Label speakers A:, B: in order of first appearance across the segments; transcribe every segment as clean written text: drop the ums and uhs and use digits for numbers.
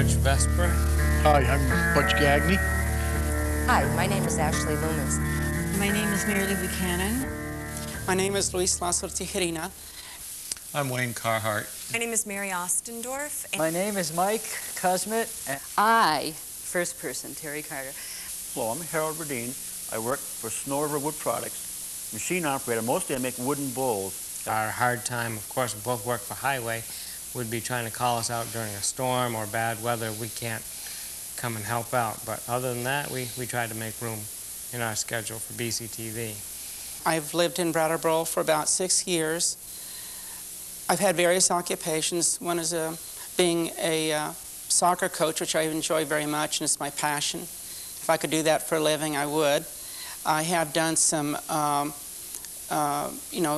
A: Rich Vesper.
B: Hi, I'm Butch Gagney.
C: Hi, my name is Ashley Loomis.
D: My name is Mary Lou Buchanan.
E: My name is Luis Lazo Tijerina.
F: I'm Wayne Carhart.
G: My name is Mary Ostendorf.
H: My name is Mike Cosmet.
C: I, first person, Terry Carter.
I: Hello, I'm Harold Verdeen. I work for Snow River Wood Products. Machine operator. Mostly I make wooden bowls.
A: Our hard time, of course, we both work for Highway, would be trying to call us out during a storm or bad weather. We can't come and help out. But other than that, we try to make room in our schedule for BCTV.
E: I've lived in Brattleboro for about 6 years. I've had various occupations. One is being a soccer coach, which I enjoy very much, and it's my passion. If I could do that for a living, I would. I have done some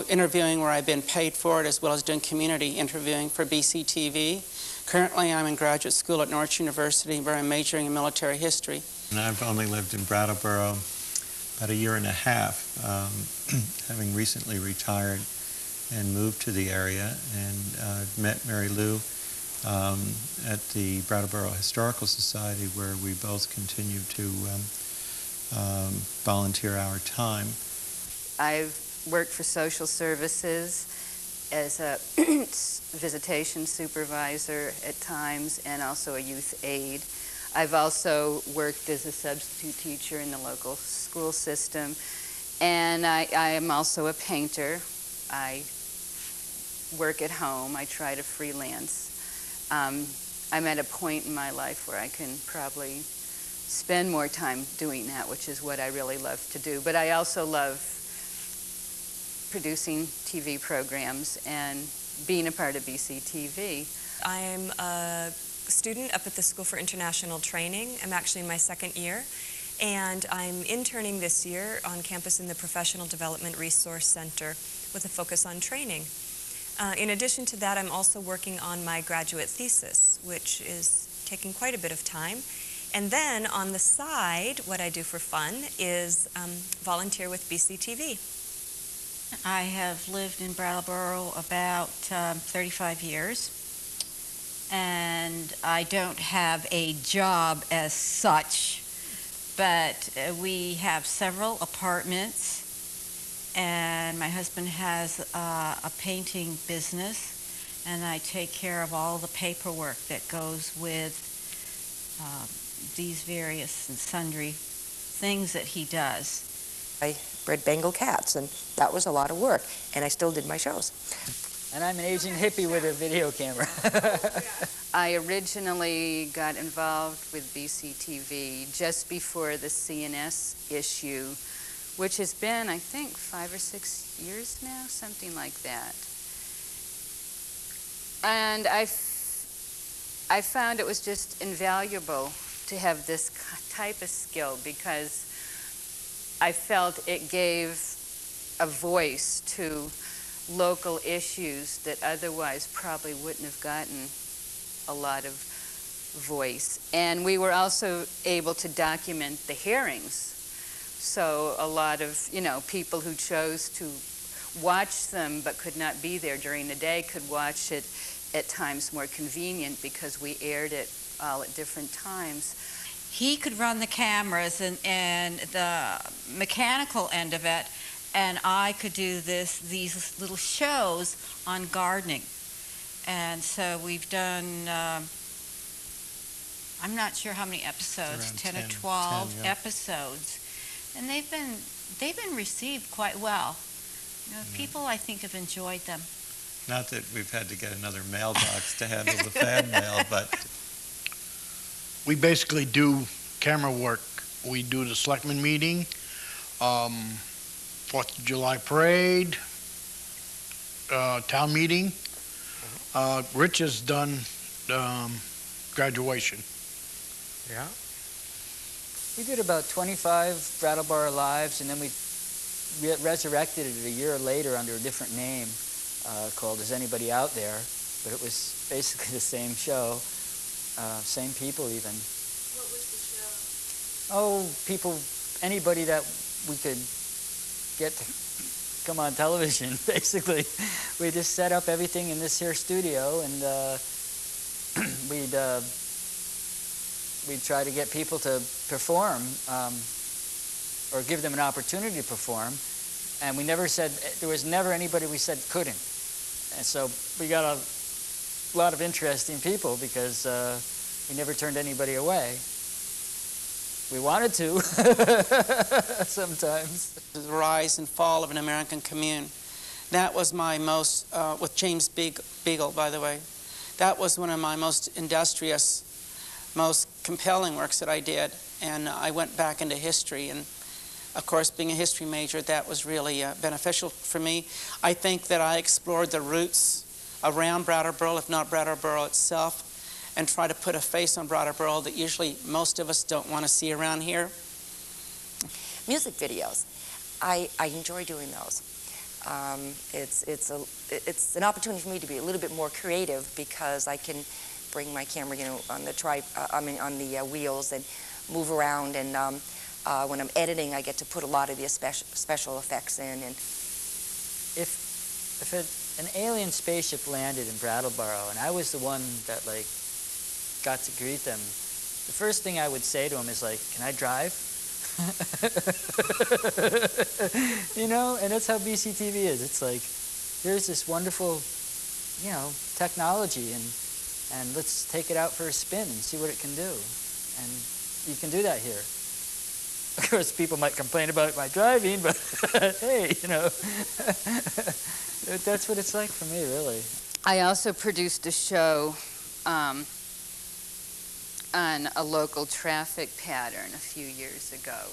E: interviewing where I've been paid for it, as well as doing community interviewing for BCTV. Currently, I'm in graduate school at Norwich University, where I'm majoring in military history.
F: And I've only lived in Brattleboro about a year and a half, having recently retired and moved to the area, and met Mary Lou at the Brattleboro Historical Society, where we both continue to volunteer our time.
C: I've worked for social services as a visitation supervisor at times and also a youth aide. I've also worked as a substitute teacher in the local school system, and I am also a painter. I work at home. I try to freelance. I'm at a point in my life where I can probably spend more time doing that, which is what I really love to do. But I also love producing TV programs and being a part of BCTV.
G: I'm a student up at the School for International Training. I'm actually in my 2nd year, and I'm interning this year on campus in the Professional Development Resource Center with a focus on training. In addition to that, I'm also working on my graduate thesis, which is taking quite a bit of time. And then on the side, what I do for fun is volunteer with BCTV.
D: I have lived in Brattleboro about 35 years, and I don't have a job as such, but we have several apartments, and my husband has a painting business, and I take care of all the paperwork that goes with these various and sundry things that he does.
C: I bred Bengal cats, and that was a lot of work, and I still did my shows.
H: And I'm an aging hippie with a video camera.
C: I originally got involved with BCTV just before the CNS issue, which has been, I think, 5 or 6 years now, something like that. And I found it was just invaluable to have this type of skill, because I felt it gave a voice to local issues that otherwise probably wouldn't have gotten a lot of voice. And we were also able to document the hearings. So a lot of, people who chose to watch them but could not be there during the day could watch it at times more convenient, because we aired it all at different times.
D: He could run the cameras and the mechanical end of it, and I could do these little shows on gardening. And so we've done, I'm not sure how many episodes, 10 or 12
F: 10, yeah.
D: episodes, and they've been received quite well. People, I think, have enjoyed them.
F: Not that we've had to get another mailbox to handle the fan mail, but
B: We basically do camera work. We do the selectmen meeting, 4th of July parade, town meeting. Rich has done graduation.
A: Yeah.
H: We did about 25 Brattleboro Lives, and then we resurrected it a year later under a different name called Is Anybody Out There? But it was basically the same show, same people even.
G: What was the show?
H: Oh, people, anybody that we could get to come on television, basically. We just set up everything in this here studio, and we'd we try to get people to perform or give them an opportunity to perform. And we never said, there was never anybody we said couldn't. And so we got a lot of interesting people because we never turned anybody away. We wanted to sometimes.
E: The rise and fall of an American commune. That was my most, with James Beagle, by the way, that was one of my most industrious, most compelling works that I did. And I went back into history. And of course, being a history major, that was really beneficial for me. I think that I explored the roots around Brattleboro, if not Brattleboro itself, and try to put a face on Brattleboro that usually most of us don't want to see around here.
J: Music videos. I enjoy doing those. It's an opportunity for me to be a little bit more creative because I can bring my camera, on the wheels and move around. And when I'm editing, I get to put a lot of the special effects in. And
H: if an alien spaceship landed in Brattleboro and I was the one that got to greet them, the first thing I would say to them is can I drive? And that's how BCTV is. It's here's this wonderful, technology and let's take it out for a spin and see what it can do. And you can do that here. Of course, people might complain about my driving, but hey, that's what it's like for me, really.
C: I also produced a show on a local traffic pattern a few years ago.